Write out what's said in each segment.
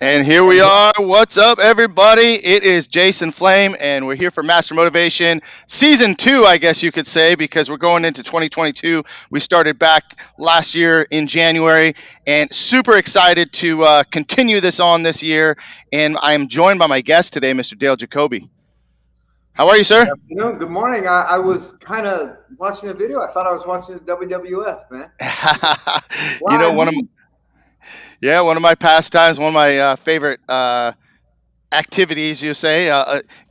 And here we are. What's up, everybody? It is Jason Flame, and we're here for Master Motivation Season 2, I guess you could say, because we're going into 2022. We started back last year in January, and super excited to continue this on this year. And I am joined by my guest today, Mr. Dale Jacoby. How are you, Good sir? afternoon. Good morning. I was kind of watching a video. I thought I was watching the WWF, man. you know, Why? one of one of my pastimes, one of my favorite activities. You say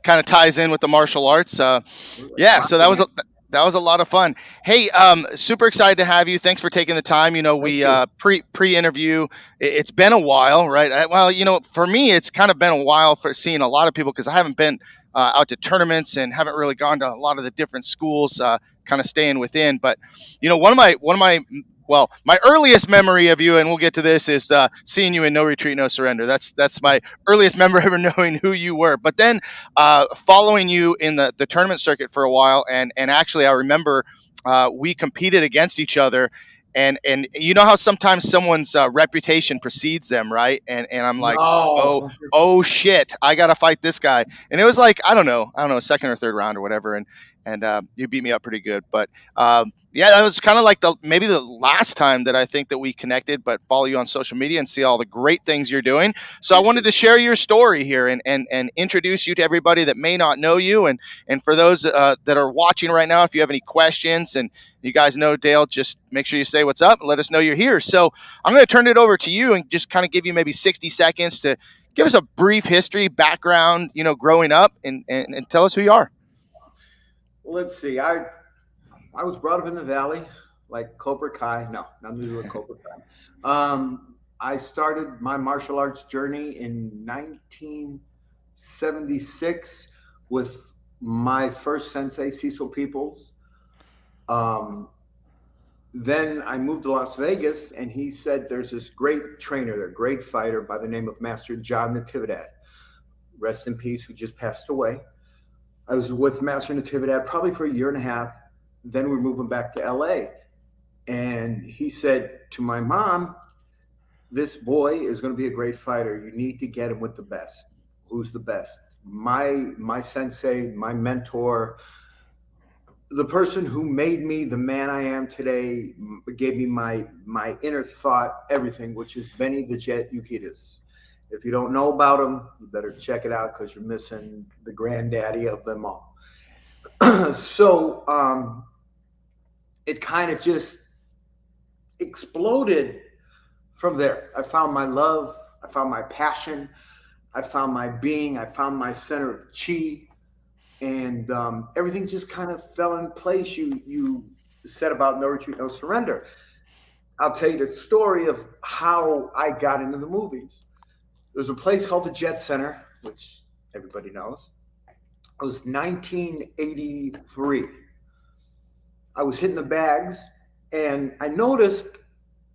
kind of ties in with the martial arts. Yeah, Wow, so man. that was a lot of fun. Hey, super excited to have you. Thanks for taking the time. Thank We you. pre interview. It's been a while, right? Well, for me, it's kind of been a while for seeing a lot of people because I haven't been out to tournaments and haven't really gone to a lot of the different schools. Kind of staying within, but my earliest memory of you, and we'll get to this, is seeing you in No Retreat, No Surrender. That's my earliest memory of knowing who you were. But then following you in the tournament circuit for a while, and actually I remember we competed against each other, and you know how sometimes someone's reputation precedes them, right? And I'm like, oh No. oh shit, I gotta fight this guy, and it was like I don't know, second or third round or whatever, and you beat me up pretty good, but. Yeah, that was kind of like maybe the last time that I think that we connected, but follow you on social media and see all the great things you're doing. So I wanted Appreciate to share your story here and introduce you to everybody that may not know you. And for those that are watching right now, if you have any questions and you guys know Dale, just make sure you say what's up and let us know you're here. So I'm going to turn it over to you and just kind of give you maybe 60 seconds to give us a brief history, background, growing up and tell us who you are. Let's see. I was brought up in the valley, like Cobra Kai. No, nothing to do with Cobra Kai. I started my martial arts journey in 1976 with my first sensei, Cecil Peoples. Um, then I moved to Las Vegas, and he said there's this great trainer there, great fighter by the name of Master John Natividad, rest in peace, who just passed away. I was with Master Natividad probably for a year and a half. Then we're moving back to LA. And he said to my mom, this boy is going to be a great fighter. You need to get him with the best. Who's the best? My sensei, my mentor, the person who made me the man I am today, gave me my inner thought, everything, which is Benny the Jet Urquidez. If you don't know about him, you better check it out because you're missing the granddaddy of them all. So it kind of just exploded from there. I found my love, I found my passion, I found my being, I found my center of chi, and everything just kind of fell in place. You said about no retreat, no surrender. I'll tell you the story of how I got into the movies. There's a place called the Jet Center, which everybody knows. It was 1983. I was hitting the bags, and I noticed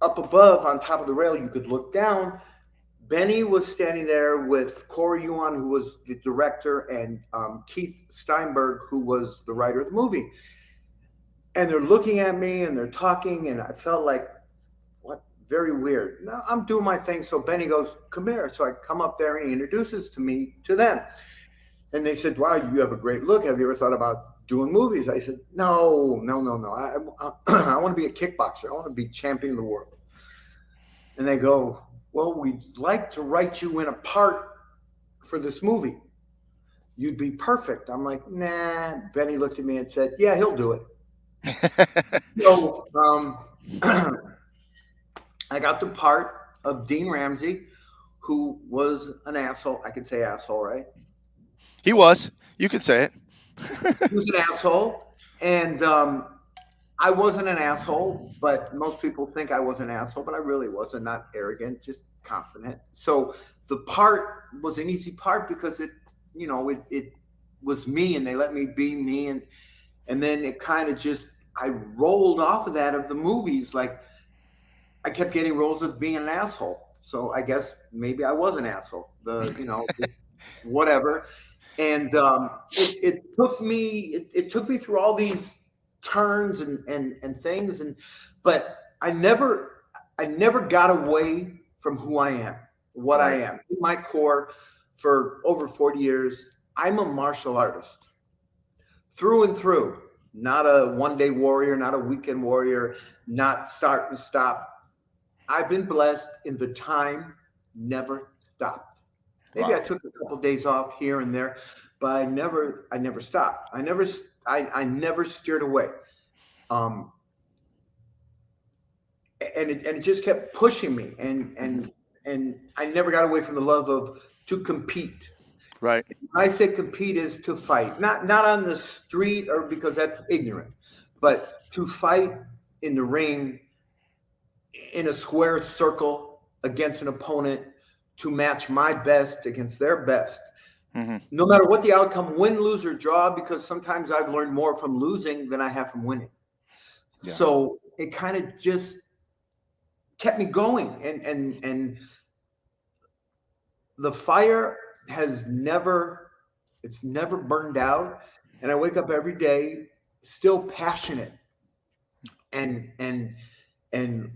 up above on top of the rail, you could look down. Benny was standing there with Corey Yuan, who was the director, and Keith Steinberg, who was the writer of the movie. And they're looking at me and they're talking, and I felt like, what? Very weird. No, I'm doing my thing. So Benny goes, come here. So I come up there and he introduces to me to them. And they said, wow, you have a great look. Have you ever thought about doing movies? I said, no, no, no, no. I want to be a kickboxer. I want to be champion of the world. And they go, well, we'd like to write you in a part for this movie. You'd be perfect. I'm like, nah. Benny looked at me and said, yeah, he'll do it. So I got the part of Dean Ramsey, who was an asshole. I could say asshole, right? He was. You could say it. He was an asshole. And I wasn't an asshole, but most people think I was an asshole, but I really wasn't. Not arrogant, just confident. So the part was an easy part because it was me, and they let me be me, and then it kind of just I rolled off of that of the movies. Like I kept getting roles of being an asshole. So I guess maybe I was an asshole. Whatever. And it took me through all these turns and things, but I never got away from who I am. what I Right. am. In my core, for over 40 years, I'm a martial artist through and through. Not a one day warrior, not a weekend warrior, not start and stop. I've been blessed in the time never stopped. Maybe I Wow. took a couple days off here and there, but I never stopped. I never steered away. Um, and it just kept pushing me, Hmm. and I never got away from the love of to compete. Right. When I say compete is to fight, not on the street or because that's ignorant, but to fight in the ring in a square circle against an opponent to match my best against their best. Hmm. No matter what the outcome, win, lose, or draw, because sometimes I've learned more from losing than I have from winning. Yeah. So it kind of just kept me going, and the fire has never it's never burned out, and I wake up every day still passionate and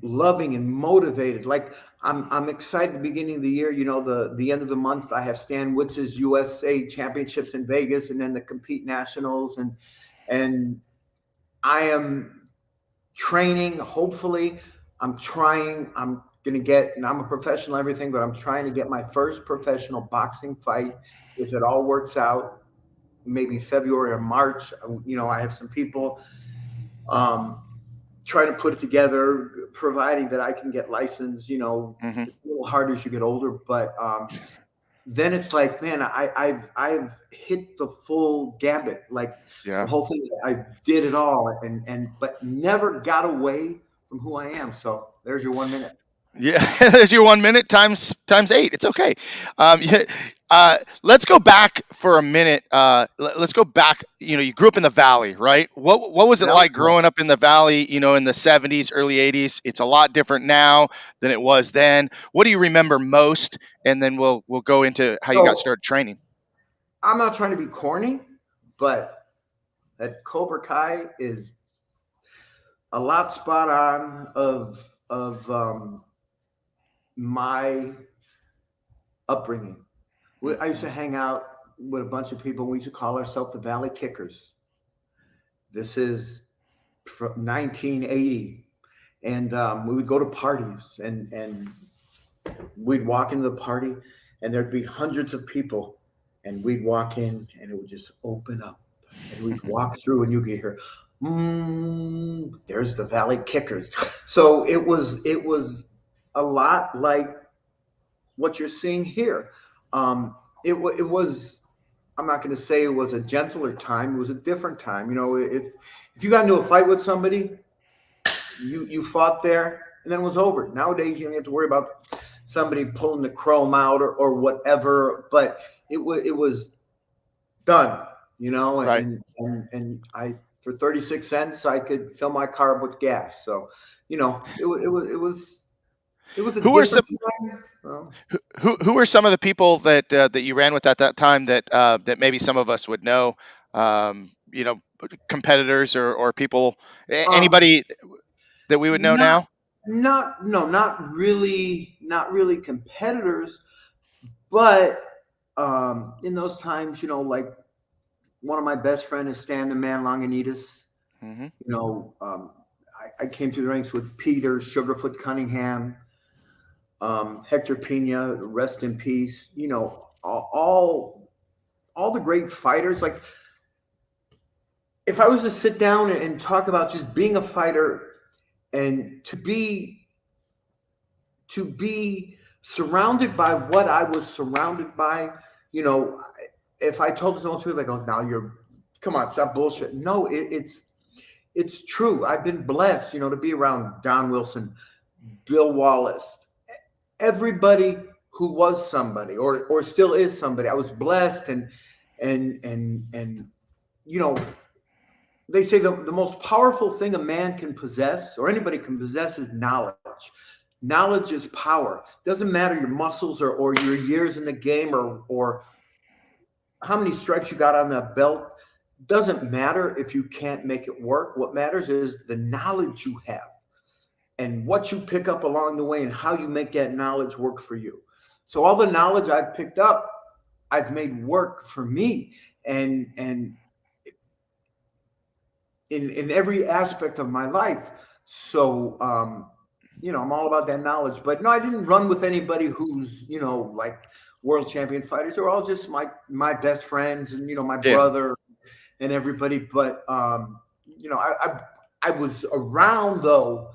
loving and motivated. Like I'm excited. Beginning of the year, the end of the month, I have Stan Witz's USA Championships in Vegas, and then the Compete Nationals, and I am training. Hopefully, I'm trying. I'm gonna get, and I'm a professional, everything, but I'm trying to get my first professional boxing fight. If it all works out, maybe February or March. I have some people um, trying to put it together, providing that I can get licensed. Hmm. It's a little harder as you get older, but then it's like, man, I've hit the full gambit, like the Yeah. whole thing. I did it all, and but never got away from who I am. So there's your 1 minute. Yeah, there's your 1 minute times eight. It's okay. Yeah, let's go back for a minute. Let's go back. You grew up in the valley, right? What was it Valley like Girl. growing up in the valley? In the '70s, early '80s. It's a lot different now than it was then. What do you remember most? And then we'll go into how you got So started training. I'm not trying to be corny, but that Cobra Kai is a lot spot on of my upbringing. I used to Mhm. hang out with a bunch of people. We used to call ourselves the Valley Kickers. This is from 1980, and we would go to parties, and we'd walk into the party, and there'd be hundreds of people, and we'd walk in, and it would just open up, and we'd walk through, and you could hear, there's the Valley Kickers. So it was a lot like what you're seeing here. It was. I'm not going to say it was a gentler time. It was a different time. If you got into a fight with somebody, you fought there, and then it was over. Nowadays, you don't have to worry about somebody pulling the chrome out or whatever. But it was done. Right. And I, for 36 cents, I could fill my car up with gas. So, it was a Who were some different time. who were some of the people that you ran with at that time that maybe some of us would know? Competitors or people, Um, anybody that we would know not now? not no, not really competitors, but in those times, like one of my best friends is Stan the Man Longanitas. Hmm. You know, um, I came through the ranks with Peter Sugarfoot Cunningham, Hector Pena, rest in peace. All the great fighters. Like, if I was to sit down and talk about just being a fighter and to be surrounded by what I was surrounded by, you know, if I told those people, like, oh, now you're, come on, stop bullshit. No, it's true. I've been blessed, to be around Don Wilson, Bill Wallace, everybody who was somebody or still is somebody. I was blessed, and you know, they say the most powerful thing a man can possess or anybody can possess is knowledge. Knowledge is power. Doesn't matter your muscles or your years in the game or how many stripes you got on that belt. Doesn't matter if you can't make it work. What matters is the knowledge you have and what you pick up along the way and how you make that knowledge work for you. So all the knowledge I've picked up, I've made work for me, and in every aspect of my life. So I'm all about that knowledge. But no, I didn't run with anybody who's like world champion fighters. They're all just my best friends, and my Yeah. brother and everybody. But I was around though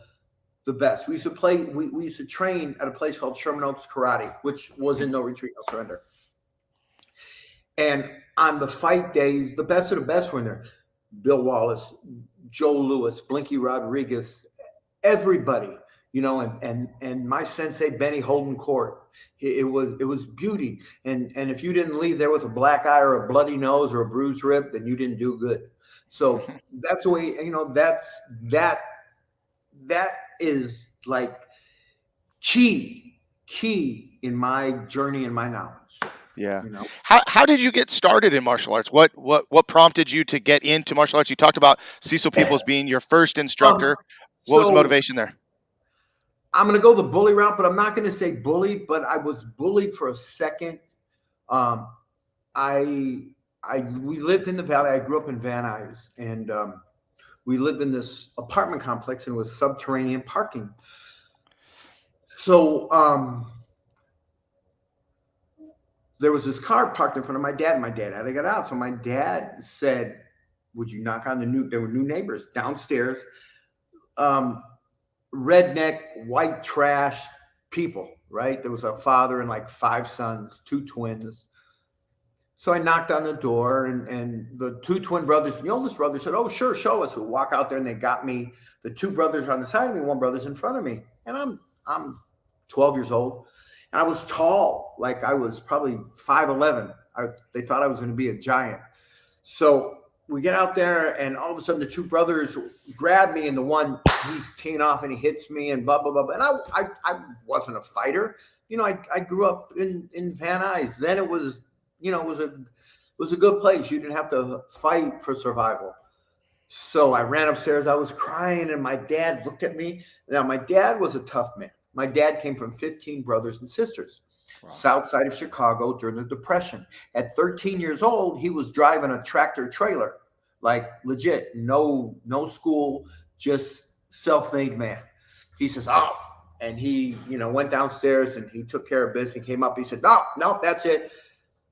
the best. We used to play. We used to train at a place called Sherman Oaks Karate, which was in No Retreat, No Surrender. And on the fight days, the best of the best were in there. Bill Wallace, Joe Lewis, Blinky Rodriguez, everybody, and my sensei Benny Holden Court. It was beauty. And if you didn't leave there with a black eye or a bloody nose or a bruised rib, then you didn't do good. So that's the way, that is like key in my journey and my knowledge. Yeah. You know. How did you get started in martial arts? What prompted you to get into martial arts? You talked about Cecil Peoples being your first Um, instructor. What was the so motivation there? I'm going to go the bully route, but I'm not going to say bully, but I was bullied for a second. Um, we lived in the valley. I grew up in Van Nuys, and we lived in this apartment complex, and it was subterranean parking. So there was this car parked in front of my dad, and my dad had to get out. So my dad said, "Would you knock on there were new neighbors downstairs, redneck, white trash people, right? There was a father and like 5 sons, 2 twins." So I knocked on the door, and the 2 twin brothers, the oldest brother said, "Oh, sure, show us." We walk out there, and they got me. The 2 brothers on the side of me, 1 brother's in front of me, and I'm 12 years old, and I was tall, like I was probably 5'11". They thought I was going to be a giant. So we get out there, and all of a sudden, the 2 brothers grab me, and the one, he's teeing off, and he hits me, and blah blah blah. And I wasn't a fighter. I grew up in Van Nuys. Then it was. It was a good place. You didn't have to fight for survival. So I ran upstairs. I was crying, and my dad looked at me. Now, my dad was a tough man. My dad came from 15 brothers and sisters, wow, south side of Chicago during the Depression. At 13 years old, he was driving a tractor trailer, like legit, no school, just self-made man. He says, "Oh," and he, went downstairs and he took care of business. He came up. He said, "No, that's it."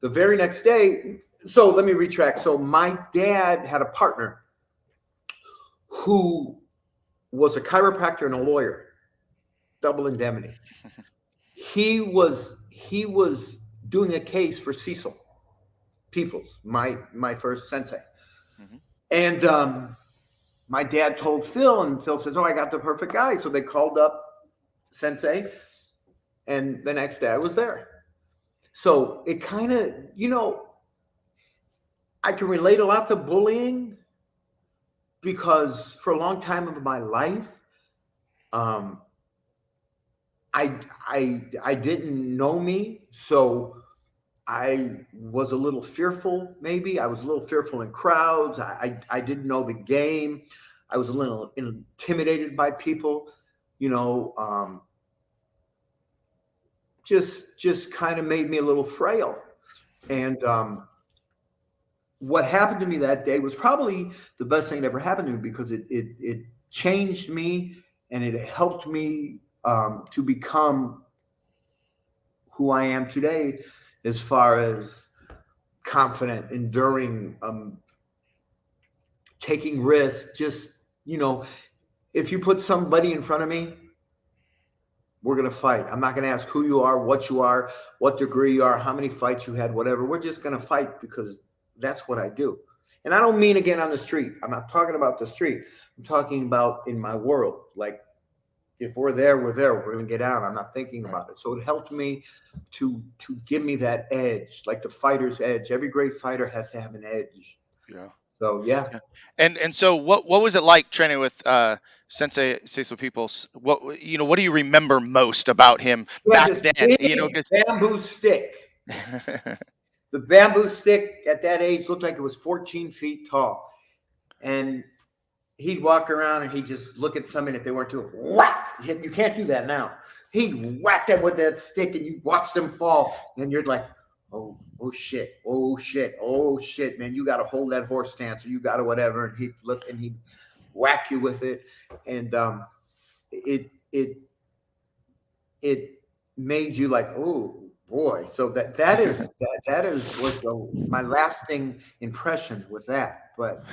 The very next day, so let me retract. So my dad had a partner who was a chiropractor and a lawyer, double indemnity. He was doing a case for Cecil Peoples, my first sensei. Mm-hmm. And my dad told Phil, and Phil says, "Oh, I got the perfect guy." So they called up Sensei, and the next day I was there. So it kind of, I can relate a lot to bullying because for a long time of my life, I didn't know me, so I was a little fearful. Maybe I was a little fearful in crowds. I didn't know the game. I was a little intimidated by people, just kind of made me a little frail. And what happened to me that day was probably the best thing that ever happened to me, because it changed me, and it helped me to become who I am today, as far as confident, enduring, taking risks. Just, if you put somebody in front of me, we're going to fight. I'm not going to ask who you are, what degree you are, how many fights you had, whatever. We're just going to fight, because that's what I do. And I don't mean again on the street. I'm not talking about the street. I'm talking about in my world. Like, if we're there, we're there. We're going to get out. I'm not thinking about it. So it helped me to give me that edge, like the fighter's edge. Every great fighter has to have an edge. Yeah. So yeah. And so what was it like training with Sensei Cecil Peoples? What do you remember most about him back then? Bamboo stick. The bamboo stick at that age looked like it was 14 feet tall. And he'd walk around and he'd just look at somebody if they weren't doing whack. You can't do that now. He'd whack them with that stick and you watch them fall. And you're like, oh shit, oh shit, oh shit, man, you got to hold that horse stance or you got to whatever. And he'd look and he'd whack you with it. And it, it, it made you like, oh boy. So that is my lasting impression with that. But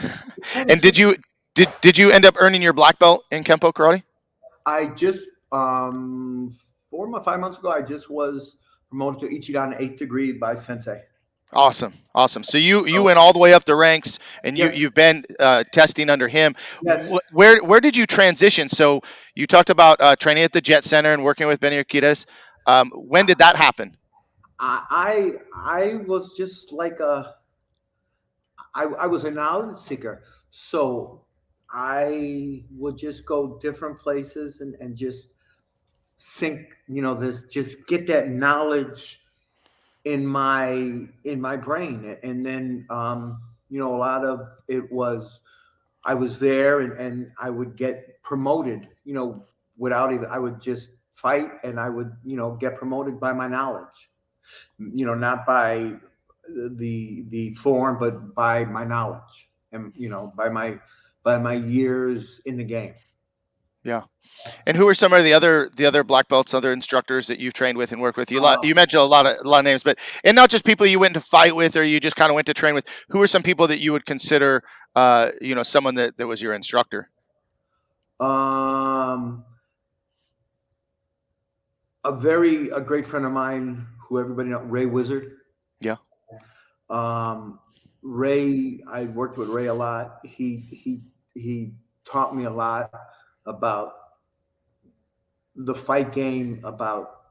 And did you end up earning your black belt in Kempo karate? I just 5 months ago, I just was promoted to Ichidan 8th degree by Sensei. Awesome, awesome. So you So went all the way up the ranks, and yes, you've been testing under him. yes. Where did you transition? So you talked about training at the Jet Center and working with Benny Urquidez. When did that happen? I was just like I was a knowledge seeker, so I would just go different places and just sink, this just get that knowledge in my brain, and then a lot of it was I was there and I would get promoted, without even I would just fight and I would, get promoted by my knowledge, not by the form, but by my knowledge and by my years in the game. Yeah. And who are some of the other black belts, other instructors that you've trained with and worked with? You mentioned a lot of names, but and not just people you went to fight with or you just kind of went to train with. Who are some people that you would consider, someone that was your instructor? Um, a great friend of mine who everybody knows, Ray Wizard. Yeah. Um, Ray, I worked with Ray a lot. He taught me a lot about the fight game, about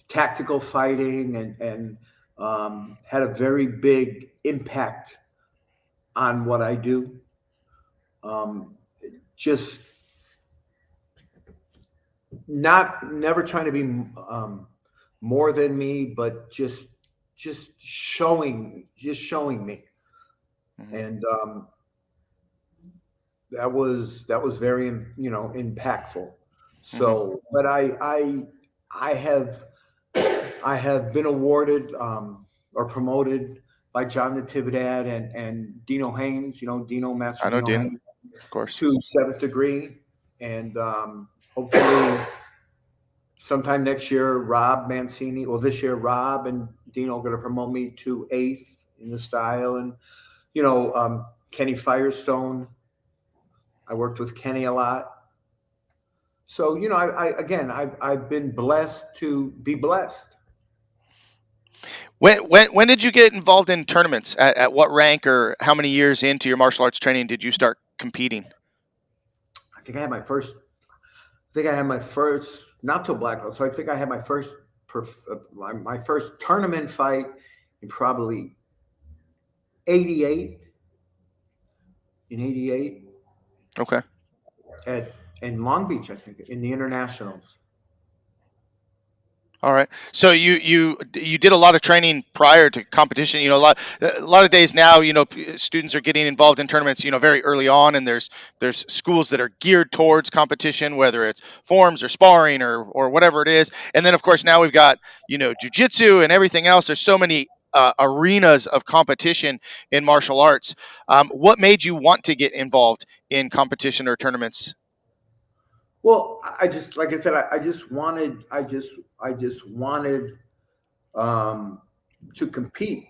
tactical fighting, and had a very big impact on what I do. Just never trying to be more than me, but just showing me, Hmm. and that was very impactful. Hmm. So, but I have I have been awarded or promoted by John Natividad and Dino Haynes, Master I know Dino Dina, Haynes, of course. to 7th degree, and hopefully sometime next year, Rob Mancini. Well, this year, Rob and Dino are going to promote me to 8th in the style, and Kenny Firestone. I worked with Kenny a lot. So I've been blessed to be blessed. When did you get involved in tournaments? At what rank or how many years into your martial arts training did you start competing? I think I had my first. I think I had my first, not till black belt. So I think I had my first my first tournament fight in probably 88 in 88 Okay. at in Long Beach, I think, in the internationals. All right. So you did a lot of training prior to competition. A lot of days now, students are getting involved in tournaments, very early on, and there's schools that are geared towards competition, whether it's forms or sparring or whatever it is. And then of course now we've got jujitsu and everything else. There's so many arenas of competition in martial arts. What made you want to get involved in competition or tournaments? Well, I just, like I said, I just wanted um, to compete.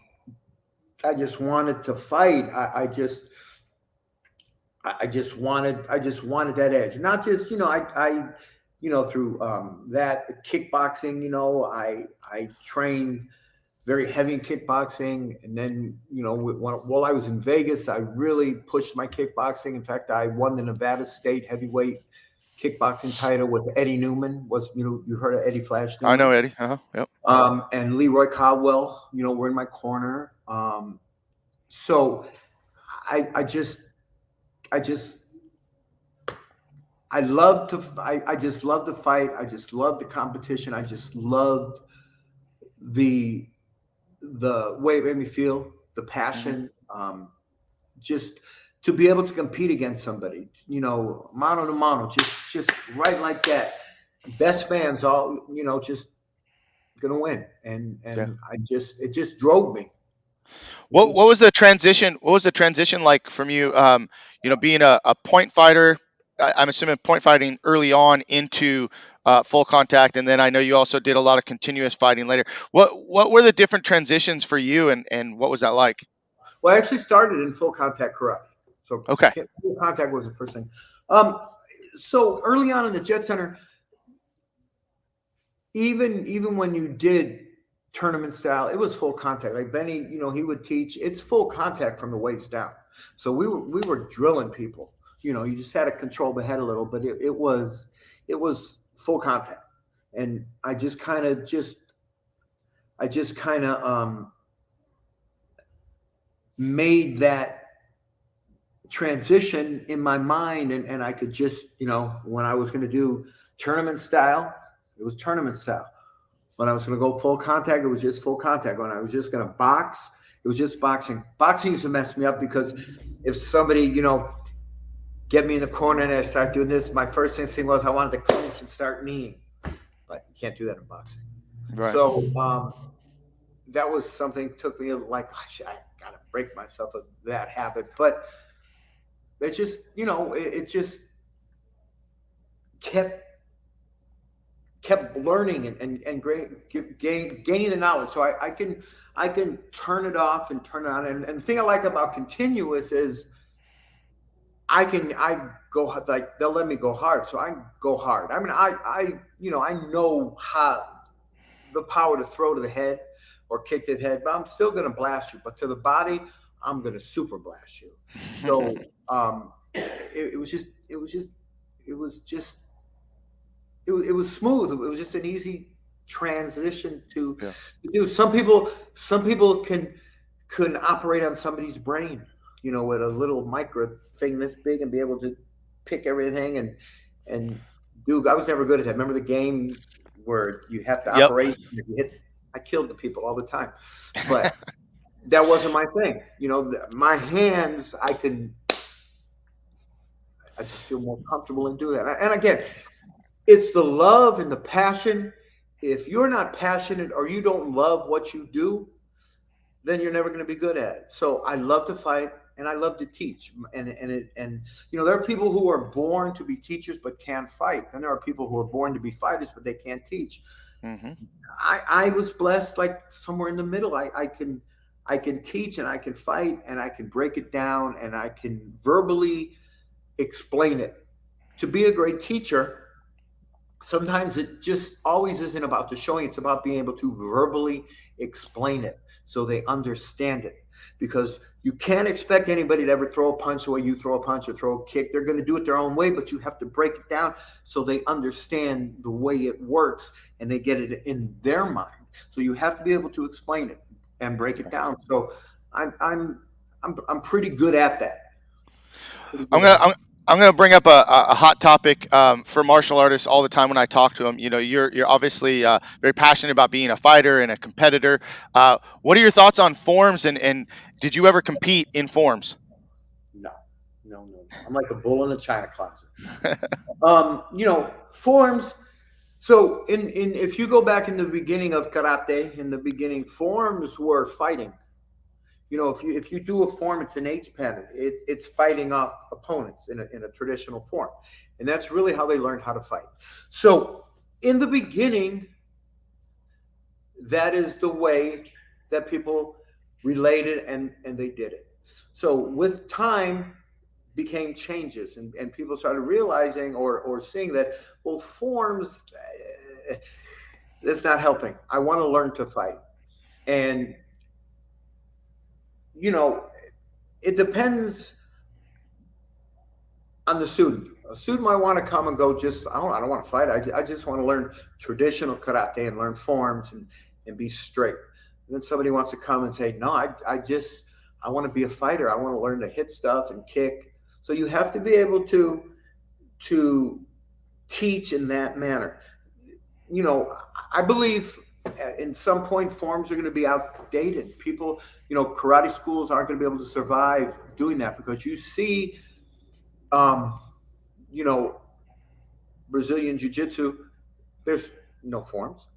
I just wanted to fight. I just wanted that edge. Not just, through that kickboxing. I trained very heavy in kickboxing, and then while I was in Vegas, I really pushed my kickboxing. In fact, I won the Nevada State heavyweight kickboxing title with Eddie Newman. You heard of Eddie Flash I know Newman? Eddie. Uh-huh. Yep. And Leroy Caldwell, were in my corner. So I just I love to I just love to fight. I just love the competition. I just loved the the way it made me feel, the Hmm. passion, just to be able to compete against somebody, mano to mano, just right like that. Best man's all, just gonna win, Yeah. and it just drove me. It What just was the transition? What was the transition like from you? Being a point fighter. I'm assuming point fighting early on into full contact, and then I know you also did a lot of continuous fighting later. What were the different transitions for you, and what was that like? Well, I actually started in full contact karate, so Okay. full contact was the first thing. Um, so early on in the Jet Center, even when you did tournament style, it was full contact. Like Benny, he would teach. It's full contact from the waist down. So we were drilling people. You just had to control the head a little, but it was full contact, and I just kind of made that transition in my mind, and I could just, when I was going to do tournament style, it was tournament style. When I was going to go full contact, it was just full contact. When I was just going to box, it was just boxing. Boxing used to mess me up because if somebody, get me in the corner and I start doing this, my first instinct was I wanted to clinch and start kneeing, but you can't do that in boxing. Right. So that was something took me like, gosh, I got to break myself of that habit. But it just, it just kept learning and gaining the knowledge. So I can turn it off and turn it on. And the thing I like about continuous is I go like they'll let me go hard, so I go hard. I mean, I know how the power to throw to the head or kick to the head, but I'm still going to blast you. But to the body, I'm going to super blast you. So it was just it was just it was smooth. It was just an easy transition to Yeah. do. Some people can operate on somebody's brain, with a little micro thing this big and be able to pick everything and do. I was never good at that. Remember the game where you have to Yep. operate? If you hit, I killed the people all the time, but that wasn't my thing. My hands, I just feel more comfortable in doing that. And again, it's the love and the passion. If you're not passionate or you don't love what you do, then you're never going to be good at it. So I love to fight and I love to teach. And there are people who are born to be teachers but can't fight. And there are people who are born to be fighters but they can't teach. Hmm. I was blessed like somewhere in the middle. I can teach and I can fight and I can break it down and I can verbally explain it. To be a great teacher, sometimes it just always isn't about the showing. It's about being able to verbally explain it so they understand it. Because you can't expect anybody to ever throw a punch the way you throw a punch or throw a kick. They're going to do it their own way, but you have to break it down so they understand the way it works and they get it in their mind. So you have to be able to explain it and break it down. So I'm pretty good at that. Pretty I'm good gonna at I'm, I'm gonna bring up a hot topic for martial artists all the time when I talk to them. You're obviously very passionate about being a fighter and a competitor. What are your thoughts on forms and did you ever compete in forms? No, no. I'm like a bull in a china closet. Forms. So in if you go back in the beginning of karate, in the beginning, forms were fighting. If you do a form, it's an H pattern. It's fighting off opponents in a traditional form, and that's really how they learned how to fight. So in the beginning, that is the way that people related and they did it. So with time became changes and people started realizing or seeing that, well, forms, that's not helping. I want to learn to fight. And you know it depends on the student. A student might want to come and go, just I don't want to fight. I just want to learn traditional karate and learn forms and be straight. And then somebody wants to come and say, no, I want to be a fighter. I want to learn to hit stuff and kick. So you have to be able to teach in that manner. I believe in some point, forms are going to be outdated. People, karate schools aren't going to be able to survive doing that because you see, um, you know, Brazilian Jiu Jitsu, there's no forms,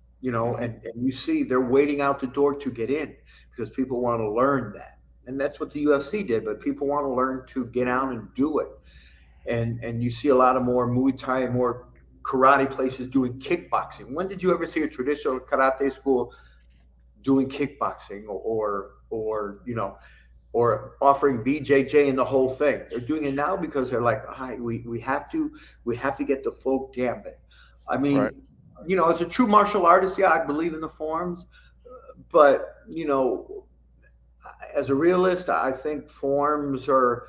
Hmm. and you see they're waiting out the door to get in because people want to learn that. And that's what the UFC did, but people want to learn to get out and do it. And you see a lot of more Muay Thai and more karate places doing kickboxing. When did you ever see a traditional karate school doing kickboxing or offering BJJ and the whole thing? They're doing it now because they're like, hi, we have to get the folk gambit. I Right. mean, as a true martial artist, yeah, I believe in the forms, but as a realist, I think forms are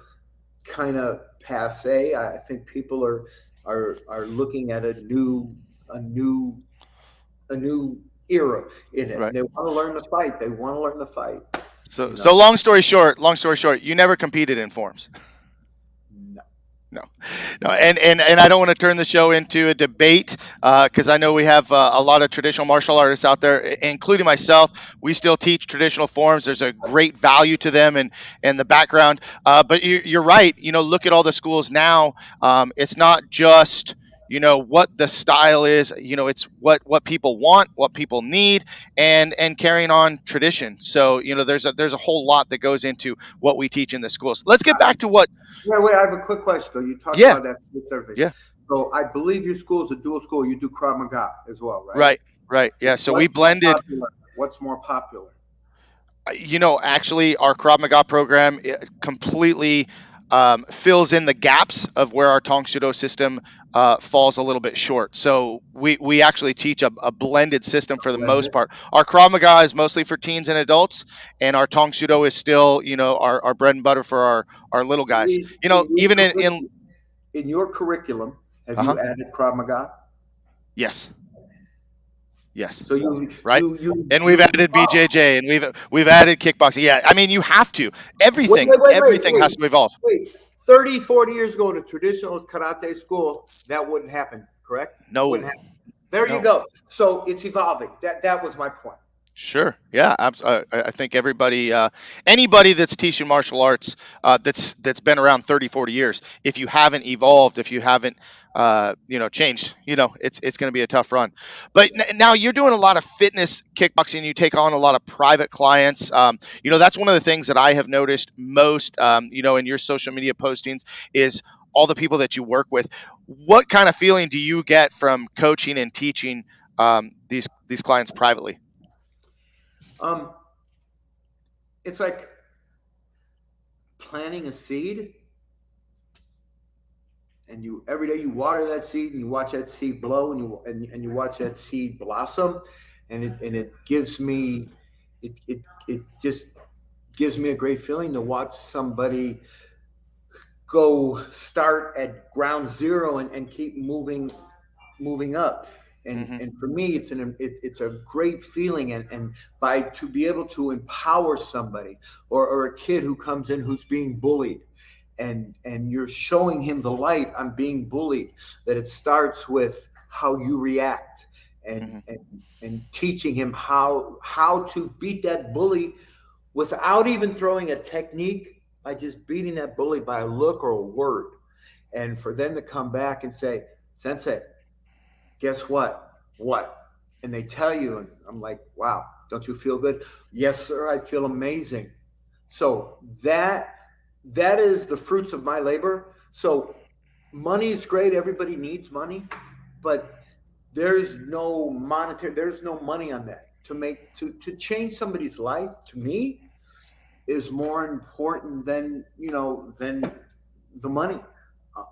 kind of passe. I think people are looking at a new a new era in it. Right. They want to learn to fight. They want to learn to fight. So You know, so long story short, you never competed in forms. no. No, no, and I don't want to turn the show into a debate because I know we have a lot of traditional martial artists out there, including myself. We still teach traditional forms. There's a great value to them and the background. But you're right. Look at all the schools now. It's not just what the style is. It's what people want, what people need, and carrying on tradition. So there's a whole lot that goes into what we teach in the schools. Let's get back to what. Wait, wait. I have a quick question though. You talked Yeah, about that with everything. yeah. So I believe your school is a dual school. You do Krav Maga as well, right? Right, right. Yeah. So we What's more blended. popular? What's more popular? Actually, our Krav Maga program completely fills in the gaps of where our Tong Sudo system falls a little bit short. So we actually teach a blended system for the most Blended. part. Our Krav Maga is mostly for teens and adults, and our Tong Sudo is still, our bread and butter for our little guys. In your Even in in your curriculum, have uh huh. you added Krav Maga? Yes, yes. So you Right. you you And we've you added BJJ, and we've added kickboxing. Yeah, I mean, you have to. wait, Everything wait, wait, wait, everything has wait, to evolve. wait. 30, 40 years ago in a traditional karate school, that wouldn't happen, correct? Wouldn't No, happen. There you no. go. So it's evolving. That was my point. Sure. Yeah. I think everybody, anybody that's teaching martial arts, that's been around 30, 40 years, if you haven't evolved, if you haven't, changed, it's going to be a tough run. But now you're doing a lot of fitness kickboxing. You take on a lot of private clients. That's one of the things that I have noticed most, in your social media postings is all the people that you work with. What kind of feeling do you get from coaching and teaching these clients privately? Um, it's like planting a seed, and you every day you water that seed, and you watch that seed blow, and you watch that seed blossom, and it gives me it just gives me a great feeling to watch somebody go start at ground zero and keep moving up. and Hmm. and for me it's a great feeling, and by to be able to empower somebody, or a kid who comes in who's being bullied, and you're showing him the light on being bullied, that it starts with how you react, and Hmm. and and teaching him how to beat that bully without even throwing a technique, by just beating that bully by a look or a word. And for them to come back and say, Sensei, guess what? What? And they tell you, and I'm like, wow, don't you feel good? Yes, sir, I feel amazing. So that is the fruits of my labor. So money is great. Everybody needs money, but there's no money on that. To change somebody's life, to me, is more important than the money. Uh,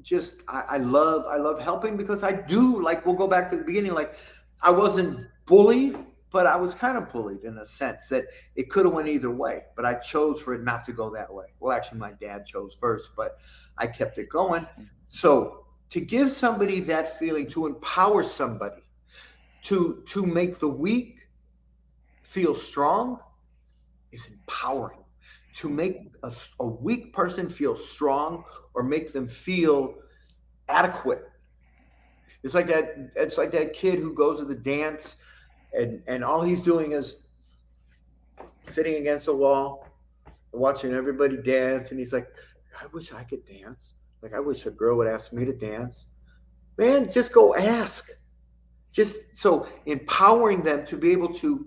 just I love helping, because I do, like, we'll go back to the beginning, like, I wasn't bullied, but I was kind of bullied in a sense that it could have went either way, but I chose for it not to go that way. Well, actually my dad chose first, but I kept it going. So to give somebody that feeling, to empower somebody, to make the weak feel strong, is empowering. To make a weak person feel strong, or make them feel adequate. It's like that kid who goes to the dance, and all he's doing is sitting against the wall, watching everybody dance, and he's like, I wish I could dance. Like I wish a girl would ask me to dance. Man, just go ask. Just so empowering them to be able to,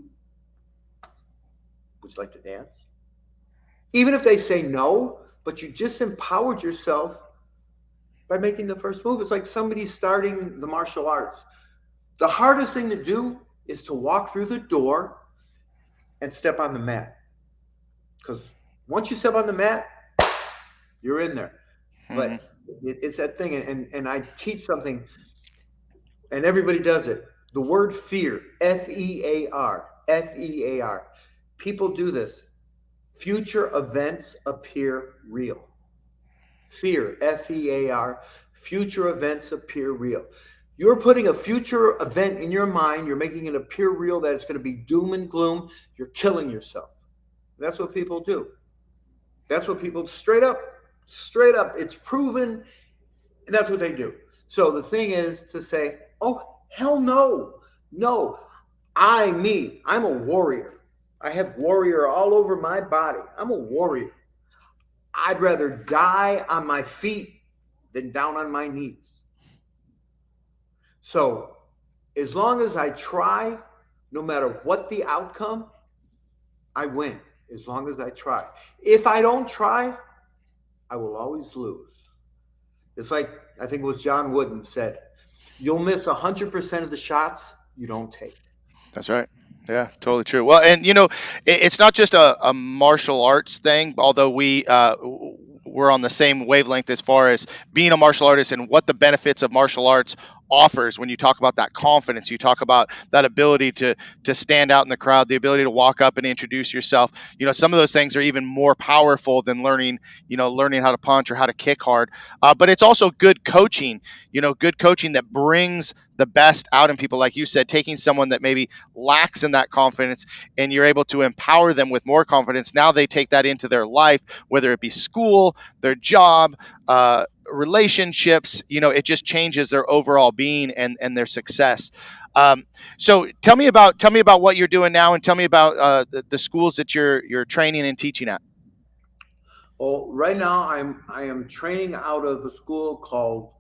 would you like to dance? Even if they say no, but you just empowered yourself by making the first move. It's like somebody starting the martial arts. The hardest thing to do is to walk through the door and step on the mat. Because once you step on the mat, you're in there. Hmm. But it's that thing. And I teach something, and everybody does it. The word fear, FEAR, FEAR. People do this. Future events appear real. Fear, FEAR. Future events appear real. You're putting a future event in your mind. You're making it appear real that it's going to be doom and gloom. You're killing yourself. That's what people do. That's what people straight up. It's proven. And that's what they do. So the thing is to say, oh, hell no. No, I'm a warrior. I have warrior all over my body. I'm a warrior. I'd rather die on my feet than down on my knees. So as long as I try, no matter what the outcome, I win. As long as I try. If I don't try, I will always lose. It's like I think it was John Wooden said, you'll miss 100% of the shots you don't take. That's right. Yeah, totally true. Well, and it's not just a martial arts thing, although we're on the same wavelength as far as being a martial artist and what the benefits of martial arts offers. When you talk about that confidence, you talk about that ability to stand out in the crowd, the ability to walk up and introduce yourself. Some of those things are even more powerful than learning how to punch or how to kick hard. But it's also good coaching. Good coaching that brings the best out in people, like you said, taking someone that maybe lacks in that confidence, and you're able to empower them with more confidence. Now they take that into their life, whether it be school, their job, relationships. It just changes their overall being and their success. So tell me about what you're doing now, and tell me about the schools that you're training and teaching at. Well, right now I am training out of a school called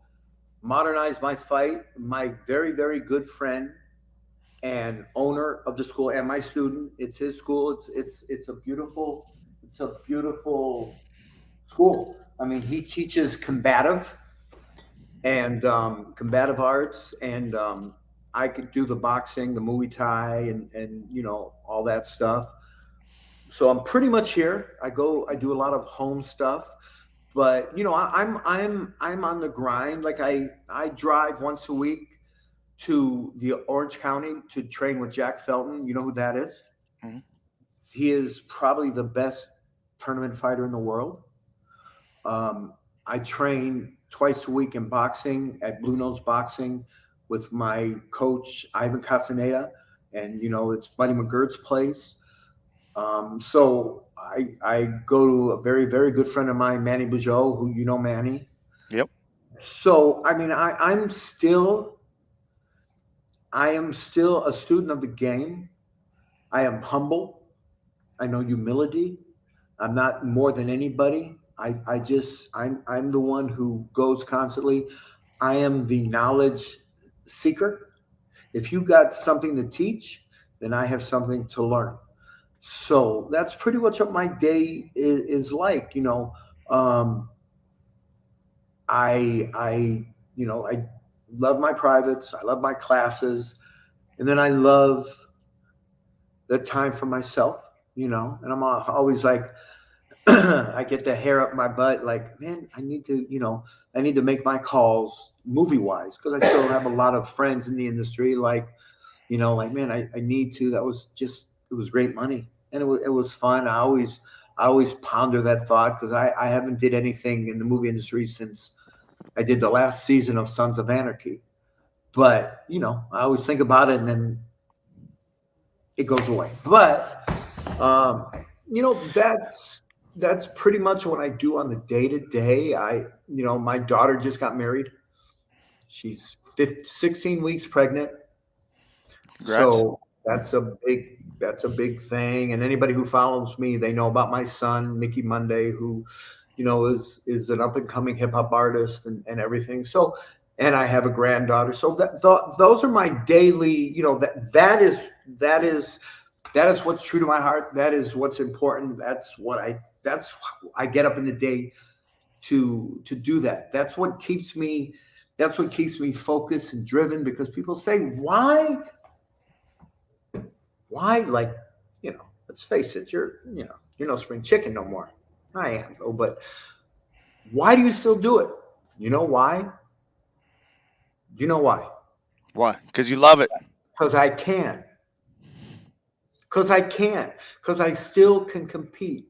Modernize My Fight. My very good friend and owner of the school and my student. It's his school. It's a beautiful school. I mean, he teaches combative arts, and I could do the boxing, the Muay Thai, and all that stuff. So I'm pretty much here. I do a lot of home stuff, but I'm on the grind. Like I drive once a week to the Orange County to train with Jack Felton. You know who that is? Mhm. He is probably the best tournament fighter in the world. I train twice a week in boxing at Blue Nose Boxing with my coach Ivan Castaneda, and it's Buddy McGirt's place. So I go to a very good friend of mine, Manny Bujo, who you know Manny. Yep. So I mean, I am still a student of the game. I am humble. I know humility. I'm not more than anybody. I'm the one who goes constantly. I am the knowledge seeker. If you got something to teach, then I have something to learn. So that's pretty much what my day is like. I love my privates. I love my classes, and then I love the time for myself. And I'm always like, I get the hair up my butt. Like, man, I need to make my calls movie wise because I still have a lot of friends in the industry. Like, like man, I need to. It was great money, and it was fun. I always ponder that thought because I haven't did anything in the movie industry since I did the last season of Sons of Anarchy. But I always think about it, and then it goes away. But um, that's pretty much what I do on the day to day. My daughter just got married. She's 16 weeks pregnant. Congrats. So that's a big thing. And anybody who follows me, they know about my son, Mickey Monday, who, is an up and coming hip hop artist and everything. So, and I have a granddaughter. So those are my daily, that is what's true to my heart. That is what's important. That's I get up in the day to do that. That's what keeps me focused and driven, because people say, why, like, let's face it, you're no spring chicken no more. I am though, but why do you still do it? You know why? You know why? Why? Because you love it. Because I can. Because I can. Because I still can compete.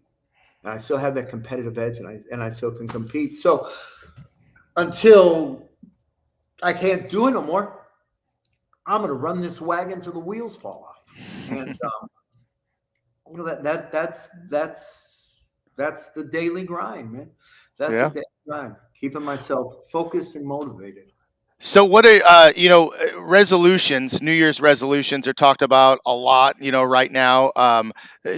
And I still have that competitive edge, and I still can compete. So until I can't do it no more, I'm going to run this wagon till the wheels fall off. And that's the daily grind, man. That's the Yeah. daily grind. Keeping myself focused and motivated. So what are resolutions? New Year's resolutions are talked about a lot, right now.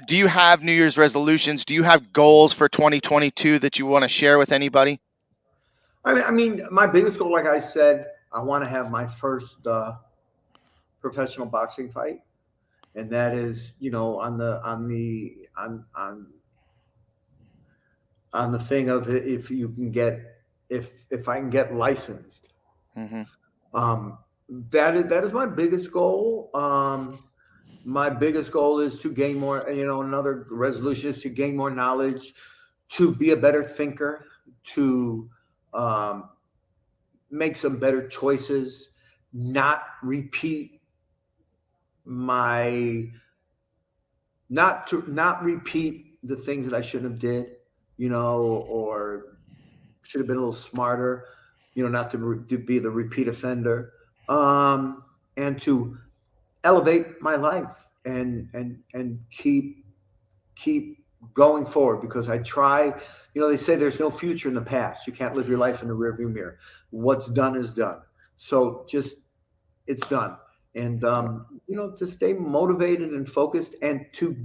Do you have New Year's resolutions? Do you have goals for 2022 that you want to share with anybody? I mean, my biggest goal, like I said, I want to have my first professional boxing fight, and that is, on the thing of, if you can get, if I can get licensed. Hmm. That is my biggest goal. My biggest goal is to gain more. Another resolution is to gain more knowledge, to be a better thinker, to um, make some better choices, not repeat my not repeat the things that I shouldn't have did, or should have been a little smarter, not to be the repeat offender, and to elevate my life, and keep going forward, because I try. They say there's no future in the past. You can't live your life in the rearview mirror. What's done is done. So just, it's done. And to stay motivated and focused, and to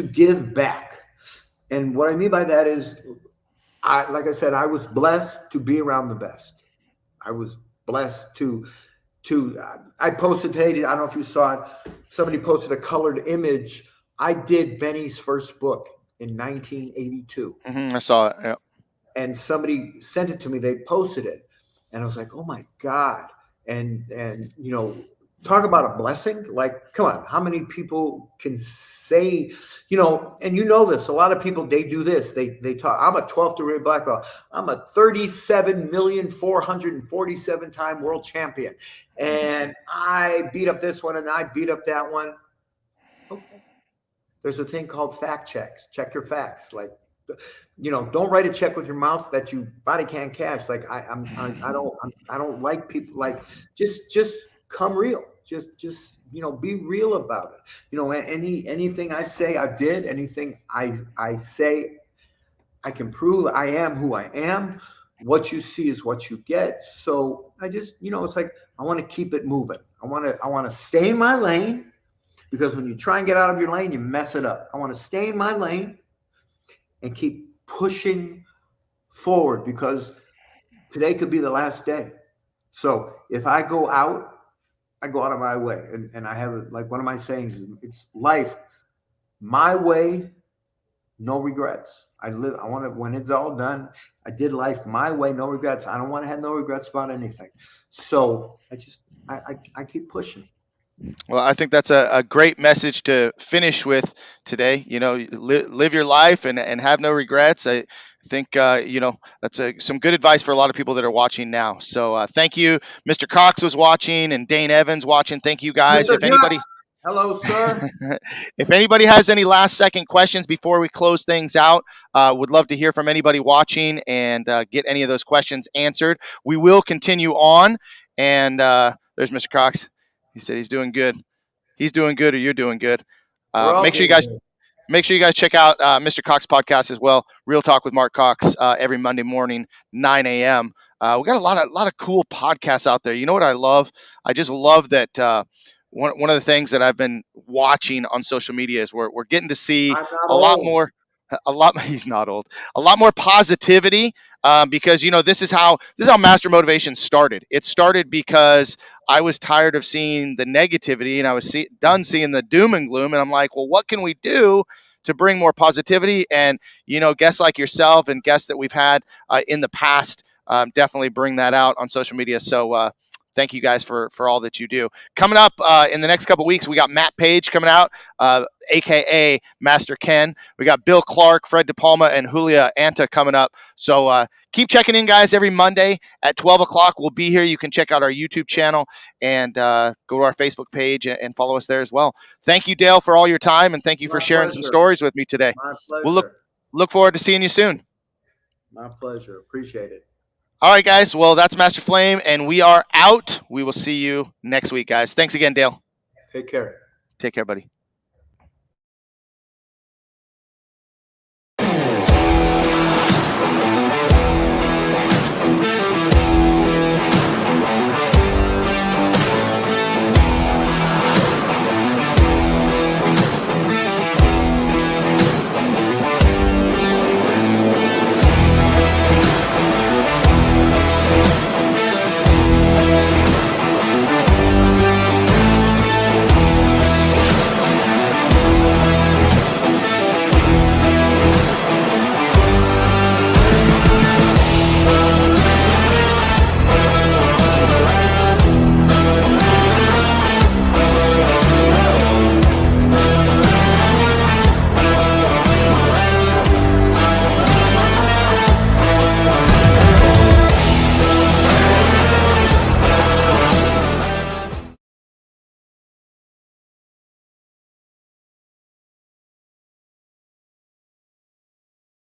give back. And what I mean by that is, like I said, I was blessed to be around the best. I was blessed to I posted today. I don't know if you saw it. Somebody posted a colored image. I did Benny's first book in 1982, I saw it. Yeah. and somebody sent it to me. They posted it, and I was like, "Oh my god!" And talk about a blessing. Like, come on, how many people can say, and this? A lot of people, they do this. They talk. I'm a 12th degree black belt. I'm a 37,447 time world champion, Hmm. and I beat up this one, and I beat up that one. Okay. There's a thing called fact checks. Check your facts. Like, don't write a check with your mouth that you body can't cash. Like, I don't like people, like, just come real. Just be real about it. Anything I say I did, anything I say I can prove. I am who I am. What you see is what you get. So I just, it's like, I want to keep it moving. I want to stay in my lane, because when you try and get out of your lane, you mess it up. I want to stay in my lane and keep pushing forward, because today could be the last day. So if I go out of my way. And I have it, like, one of my sayings is, it's life my way, no regrets. I want to, when it's all done, I did life my way, no regrets. I don't want to have no regrets about anything. So I keep pushing. Well, I think that's a great message to finish with today. Live your life and have no regrets. I think, that's some good advice for a lot of people that are watching now. So thank you. Mr. Cox was watching and Dane Evans watching. Thank you guys. Mr. If Yacht, anybody, hello, sir. if anybody has any last second questions before we close things out, would love to hear from anybody watching and get any of those questions answered. We will continue on. And there's Mr. Cox. He said he's doing good. He's doing good, or you're doing good. We're all Make sure you doing guys good. check out Mr. Cox podcast as well. Real Talk with Mark Cox every Monday morning, 9 a.m. We got a lot of cool podcasts out there. You know what I love? I just love that. one of the things that I've been watching on social media is we're getting to see I'm not a lot old. more. A lot. He's not old. A lot more positivity, because this is how Master Motivation started. It started because I was tired of seeing the negativity, and I was done seeing the doom and gloom. And I'm like, well, what can we do to bring more positivity? And guests like yourself and guests that we've had in the past definitely bring that out on social media. So thank you guys for all that you do. Coming up in the next couple of weeks, we got Matt Page coming out, aka Master Ken. We got Bill Clark, Fred DePalma, and Julia Anta coming up. So keep checking in, guys. Every Monday at 12 o'clock, we'll be here. You can check out our YouTube channel and go to our Facebook page and follow us there as well. Thank you, Dale, for all your time, and thank you for My sharing some pleasure. stories with me today. My We'll pleasure. look forward to seeing you soon. My pleasure. Appreciate it. All right, guys. Well, that's Master Flame, and we are out. We will see you next week, guys. Thanks again, Dale. Take care. Take care, buddy.